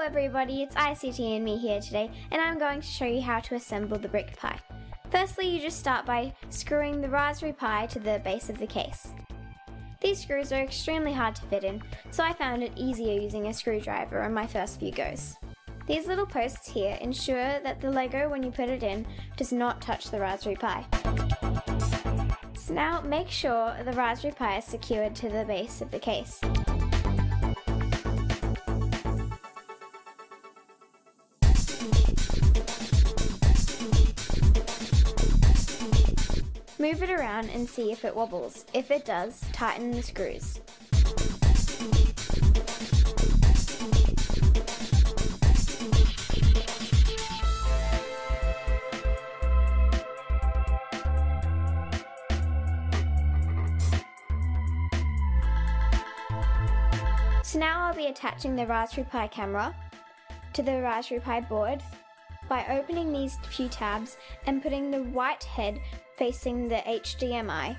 Hello everybody, it's ICT and me here today, and I'm going to show you how to assemble the BrickPi. Firstly, you just start by screwing the Raspberry Pi to the base of the case. These screws are extremely hard to fit in, so I found it easier using a screwdriver on my first few goes. These little posts here ensure that the Lego, when you put it in, does not touch the Raspberry Pi. So now make sure the Raspberry Pi is secured to the base of the case. Move it around and see if it wobbles. If it does, tighten the screws. So now I'll be attaching the Raspberry Pi camera to the Raspberry Pi board by opening these few tabs and putting the white head facing the HDMI.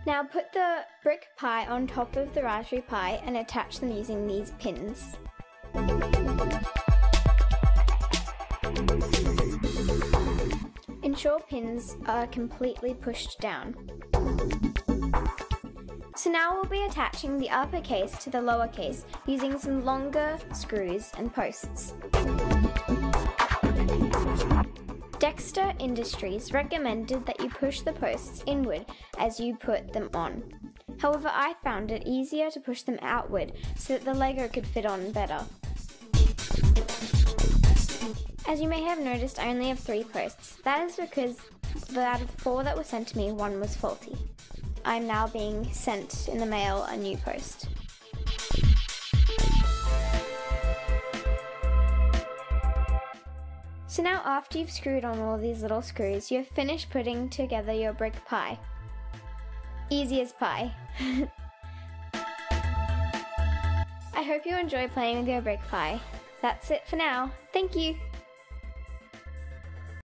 Now put the BrickPi on top of the Raspberry Pi and attach them using these pins. Ensure pins are completely pushed down. So now we'll be attaching the upper case to the lower case using some longer screws and posts. Dexter Industries recommended that you push the posts inward as you put them on. However, I found it easier to push them outward so that the Lego could fit on better. As you may have noticed, I only have 3 posts. That is because out of 4 that were sent to me, 1 was faulty. I'm now being sent in the mail a new post. So now after you've screwed on all these little screws, you've finished putting together your BrickPi. Easy as pie. I hope you enjoy playing with your BrickPi. That's it for now. Thank you!